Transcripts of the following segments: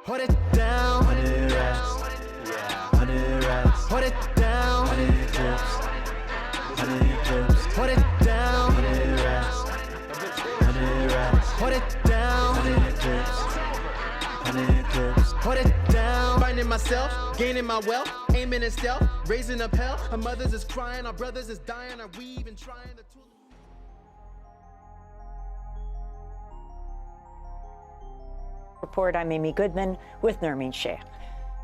Put it down. 100 racks. Yeah. 100 racks. Put it down. 100 clips. 100 clips. Put it down. 100 racks. 100 racks. Put it down. 100 clips. 100 clips. Put it down. Finding myself, gaining my wealth, aiming in stealth, raising up hell. Our mothers is crying, our brothers is dying. Are we even trying to? Report, I'm Amy Goodman with Nermeen Sheikh.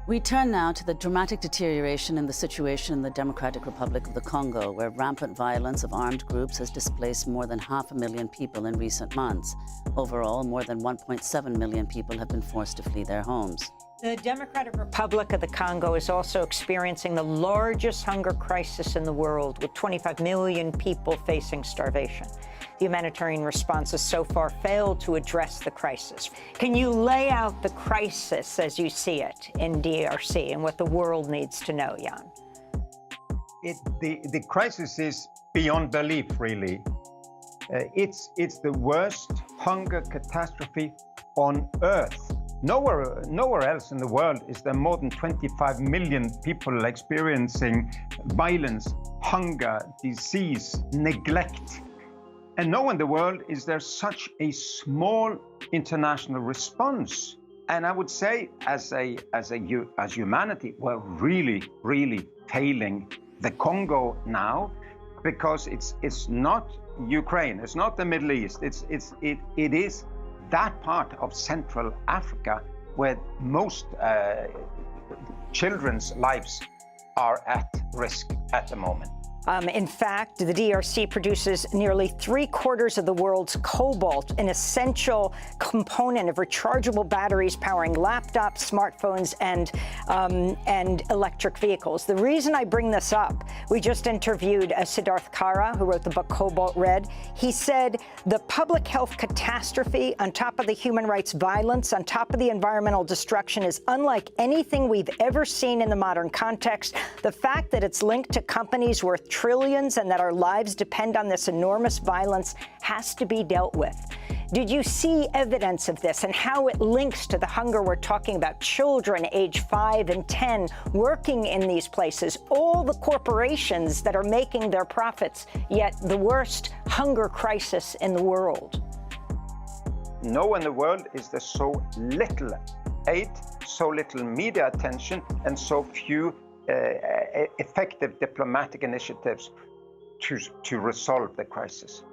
We turn now to the dramatic deterioration in the situation in the Democratic Republic of the Congo, where rampant violence of armed groups has displaced more than 500,000 people in recent months. Overall, more than 1.7 million people have been forced to flee their homes. The Democratic Republic of the Congo is also experiencing the largest hunger crisis in the world, with 25 million people facing starvation. The humanitarian response has so far failed to address the crisis. Can you lay out the crisis as you see it in DRC and what the world needs to know, Jan? The crisis is beyond belief, really. It's the worst hunger catastrophe on Earth. Nowhere else in the world is there more than 25 million people experiencing violence, hunger, disease, neglect. And nowhere in the world is there such a small international response. And I would say, as humanity, we're really failing the Congo now, because it's not Ukraine, it's not the Middle East, it is that part of Central Africa where most children's lives are at risk at the moment. In fact, the DRC produces nearly 3/4 of the world's cobalt, an essential component of rechargeable batteries powering laptops, smartphones, and electric vehicles. The reason I bring this up, we just interviewed Siddharth Kara, who wrote the book Cobalt Red. He said the public health catastrophe, on top of the human rights violence, on top of the environmental destruction, is unlike anything we've ever seen in the modern context. The fact that it's linked to companies worth trillions and that our lives depend on this enormous violence has to be dealt with. Did you see evidence of this and how it links to the hunger we're talking about? Children age 5 and 10 working in these places, all the corporations that are making their profits, yet the worst hunger crisis in the world. Nowhere in the world is there so little aid, so little media attention, and so few effective diplomatic initiatives to resolve the crisis.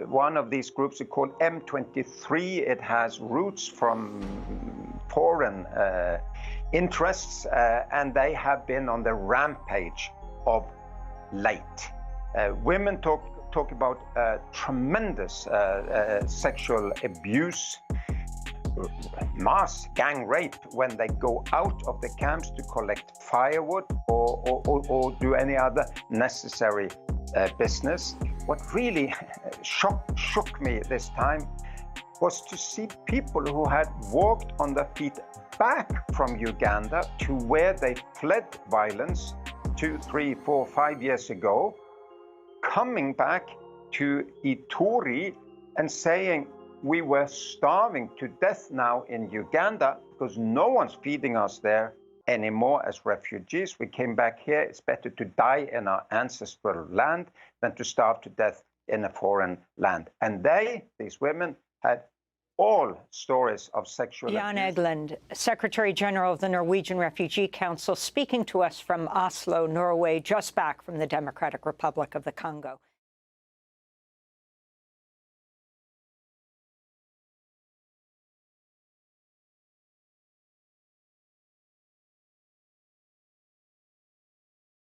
One of these groups is called M23. It has roots from foreign interests, and they have been on the rampage of late. Women talk about tremendous sexual abuse, mass gang rape when they go out of the camps to collect firewood or do any other necessary business. What really shook me this time was to see people who had walked on their feet back from Uganda to where they fled violence 2, 3, 4, 5 years ago, coming back to Ituri and saying, we were starving to death now in Uganda because no one's feeding us there anymore as refugees. We came back here. It's better to die in our ancestral land than to starve to death in a foreign land. And these women, had all stories of sexual abuse. Jan Egeland, Secretary General of the Norwegian Refugee Council, speaking to us from Oslo, Norway, just back from the Democratic Republic of the Congo.